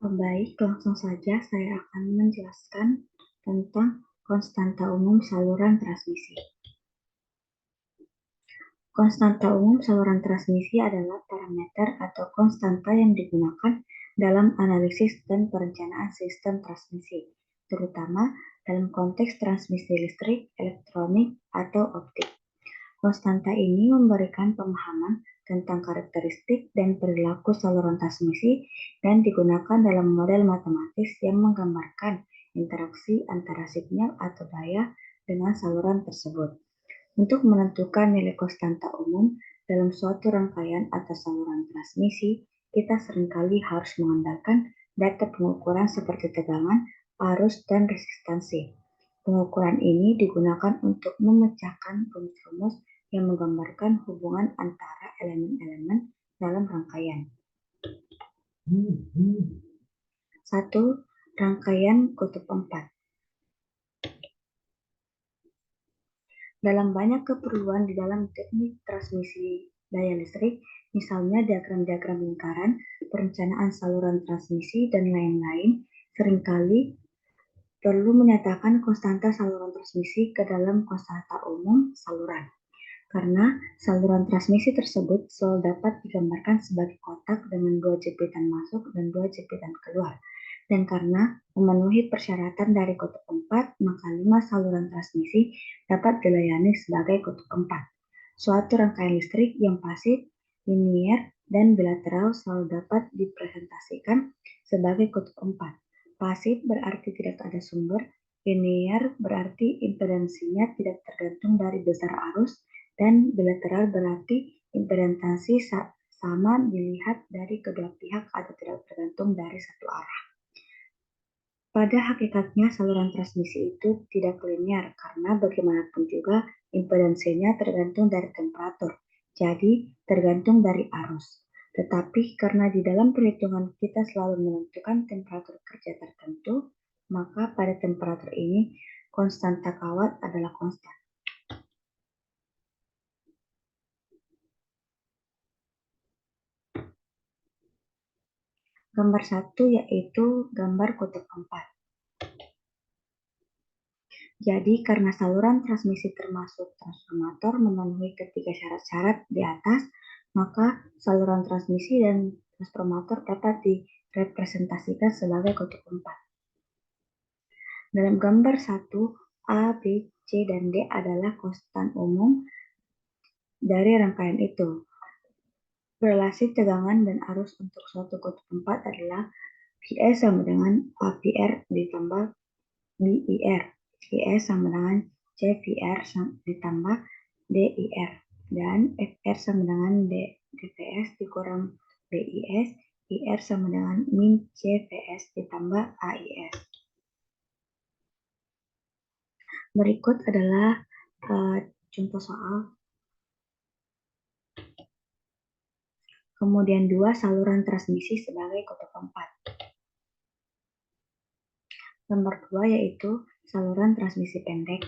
Baik, langsung saja saya akan menjelaskan tentang konstanta umum saluran transmisi. Konstanta umum saluran transmisi adalah parameter atau konstanta yang digunakan dalam analisis dan perencanaan sistem transmisi, terutama dalam konteks transmisi listrik, elektronik, atau optik. Konstanta ini memberikan pemahaman tentang karakteristik dan perilaku saluran transmisi dan digunakan dalam model matematis yang menggambarkan interaksi antara sinyal atau daya dengan saluran tersebut. Untuk menentukan nilai konstanta umum dalam suatu rangkaian atau saluran transmisi, kita seringkali harus mengandalkan data pengukuran seperti tegangan, arus, dan resistansi. Pengukuran ini digunakan untuk memecahkan rumus-rumus yang menggambarkan hubungan antara elemen-elemen dalam rangkaian. 1. Rangkaian kutub 4. Dalam banyak keperluan di dalam teknik transmisi daya listrik, misalnya diagram-diagram lingkaran, perencanaan saluran transmisi, dan lain-lain, seringkali perlu menyatakan konstanta saluran transmisi ke dalam konstanta umum saluran. Karena saluran transmisi tersebut selalu dapat digambarkan sebagai kotak dengan 2 jepitan masuk dan 2 jepitan keluar. Dan karena memenuhi persyaratan dari kutub 4, maka 5 saluran transmisi dapat dilayani sebagai kutub 4. Suatu rangkaian listrik yang pasif, linier, dan bilateral selalu dapat dipresentasikan sebagai kutub 4. Pasif berarti tidak ada sumber, linier berarti impedansinya tidak tergantung dari besar arus, dan bilateral berarti impedansi sama dilihat dari kedua pihak atau tidak tergantung dari satu arah. Pada hakikatnya saluran transmisi itu tidak linear karena bagaimanapun juga impedansinya tergantung dari temperatur, jadi tergantung dari arus. Tetapi karena di dalam perhitungan kita selalu menentukan temperatur kerja tertentu, maka pada temperatur ini konstanta kawat adalah konstan. Gambar 1 yaitu gambar kutub 4. Jadi karena saluran transmisi termasuk transformator memenuhi ketiga syarat-syarat di atas, maka saluran transmisi dan transformator dapat direpresentasikan sebagai kutub 4. Dalam gambar 1, A, B, C, dan D adalah konstan umum dari rangkaian itu. Relasi tegangan dan arus untuk suatu kutub 4 adalah PS sama dengan APR ditambah BIR. PS sama dengan CVR ditambah DIR. Dan FR sama dengan DVS dikurang BIS. IR sama dengan min CVS ditambah AIS. Berikut adalah contoh soal. Kemudian 2 saluran transmisi sebagai kutub 4. Nomor 2 yaitu saluran transmisi pendek.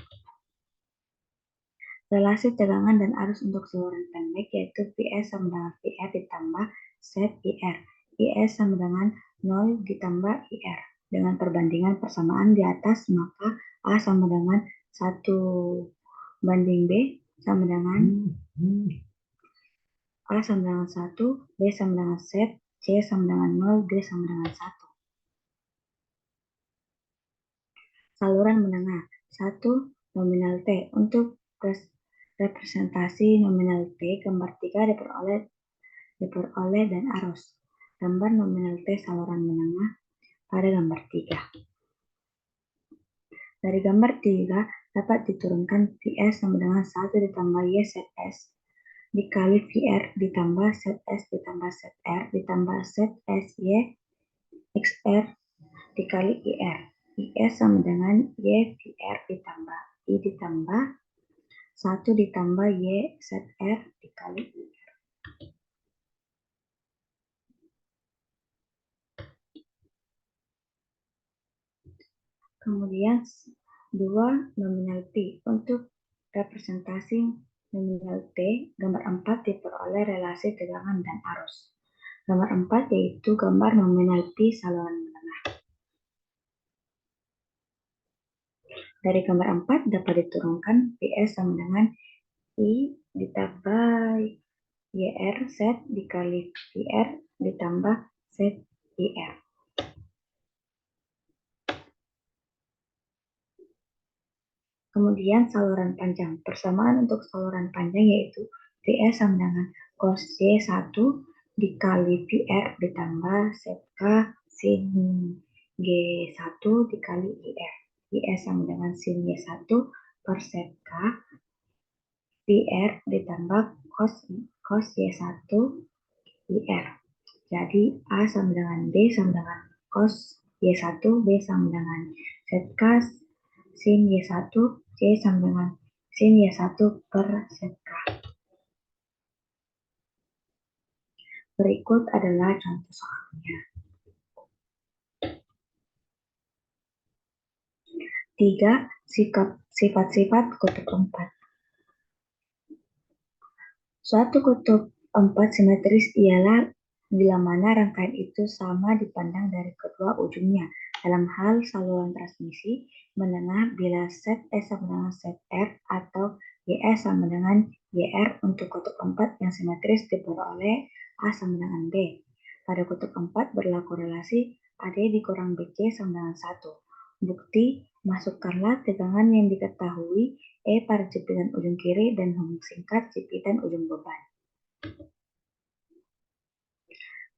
Relasi tegangan dan arus untuk saluran pendek yaitu PS sama dengan VR ditambah ZIR. IS sama dengan 0 ditambah IR. Dengan perbandingan persamaan di atas, maka A sama dengan 1 banding B sama dengan A sama dengan 1, B sama dengan Z, C sama dengan 0, D sama dengan 1. Saluran menengah. 1. Nominal T. Untuk representasi nominal T, gambar 3 diperoleh dan arus. Gambar nominal T saluran menengah pada gambar 3. Dari gambar 3 dapat diturunkan PS sama dengan 1 ditambah YZS dikali VR ditambah ZS ditambah ZR ditambah ZSY XR dikali IR. IS sama dengan YVR ditambah I ditambah 1 ditambah YZR dikali IR. Kemudian 2 nominal T. Untuk representasi nominal T, gambar 4 diperoleh relasi tegangan dan arus. Gambar 4 yaitu gambar nominal Pi saluran menengah. Dari gambar 4 dapat diturunkan PS sama dengan I ditambah YR Z dikali VR ditambah ZIR. Kemudian saluran panjang. Persamaan untuk saluran panjang yaitu VS sama dengan cos Y1 dikali VR ditambah ZK sin G1 dikali IR. IS sama dengan sin Y1 per ZK VR ditambah cos Y1 IR. Jadi A sama dengan B sama dengan cos Y1, B sama dengan ZK sin Y1, C sama dengan sin Y1 per ZK. Berikut adalah contoh soalnya. 3. Sifat-sifat kutub 4. Suatu kutub 4 simetris ialah bila mana rangkaian itu sama dipandang dari kedua ujungnya. Dalam hal saluran transmisi menengah bila ZS sama dengan ZR atau YS sama dengan YR untuk kutub 4 yang simetris diperoleh A sama dengan B. Pada kutub 4 berlaku relasi AD dikurang BC sama dengan 1. Bukti, masukkanlah tegangan yang diketahui E pada jepitan ujung kiri dan hubung singkat jepitan ujung beban.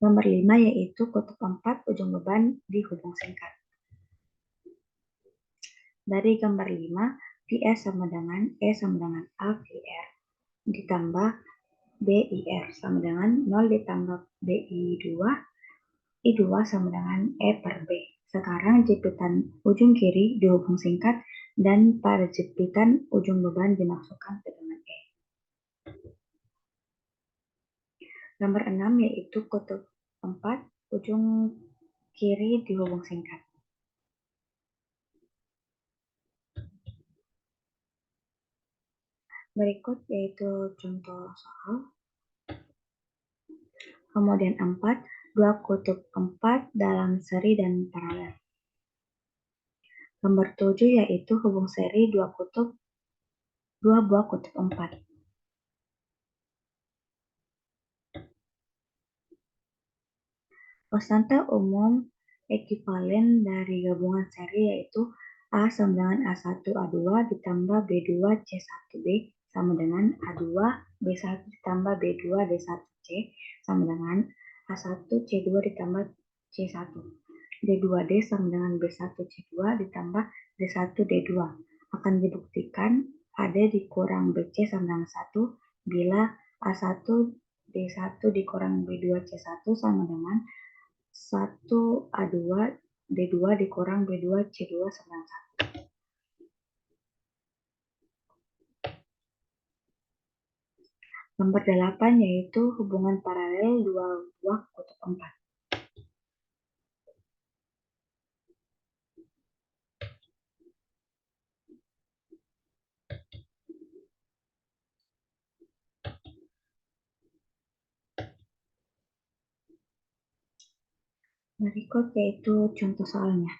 Nomor 5 yaitu kutub 4 ujung beban di hubung singkat. Dari gambar 5, VS sama dengan E sama dengan AVR ditambah BIR sama dengan 0 ditambah BI2, I2 sama dengan E per B. Sekarang jepitan ujung kiri dihubung singkat dan pada jepitan ujung beban dimasukkan tegangan E. Nomor 6 yaitu kutub 4 ujung kiri dihubung singkat. Berikut yaitu contoh soal. Kemudian 4, dua kutub 4 dalam seri dan paralel. Gambar 7 yaitu hubung seri dua buah kutub 4. Konstanta umum ekuivalen dari gabungan seri yaitu A sama dengan A1A2 ditambah B2C1B sama dengan A2 B1 ditambah B2 D1C sama dengan A1C2 ditambah C1. D2D sama dengan B1C2 ditambah D1D2. Akan dibuktikan AD dikurang BC sama dengan 1 bila A1 D1 dikurang B2C1 sama dengan 1A2 D2 dikurang B2 C2 sama dengan 1. Nomor 8 yaitu hubungan paralel dua buah kutub 4. Berikut yaitu contoh soalnya.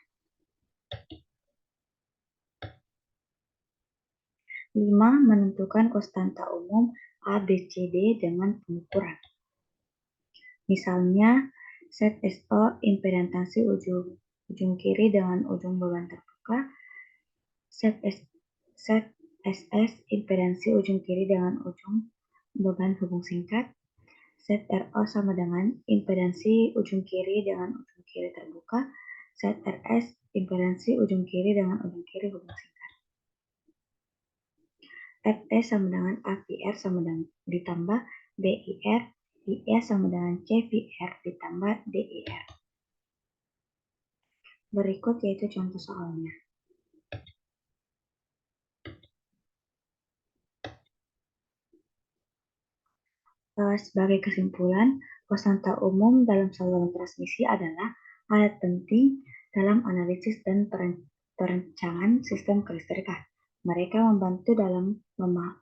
5. Menentukan konstanta umum ABCD dengan pengukuran. Misalnya, ZSO impedansi ujung kiri dengan ujung beban terbuka, ZSS impedansi ujung kiri dengan ujung beban hubung singkat, ZRO sama dengan impedansi ujung kiri dengan ujung kiri terbuka, ZRS impedansi ujung kiri dengan ujung kiri hubung singkat. FE sama dengan AVR sama dengan ditambah BIR, IS sama dengan CVR ditambah DIR. Berikut yaitu contoh soalnya. Sebagai kesimpulan, konstanta umum dalam saluran transmisi adalah alat penting dalam analisis dan perencanaan sistem kelistrikan. Mereka membantu dalam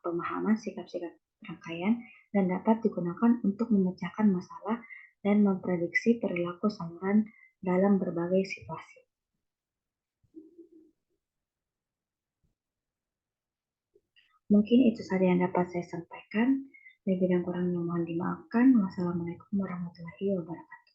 pemahaman sikap-sikap rangkaian dan dapat digunakan untuk memecahkan masalah dan memprediksi perilaku saluran dalam berbagai situasi. Mungkin itu saja yang dapat saya sampaikan. Lebih dan kurangnya mohon dimaafkan. Wassalamualaikum warahmatullahi wabarakatuh.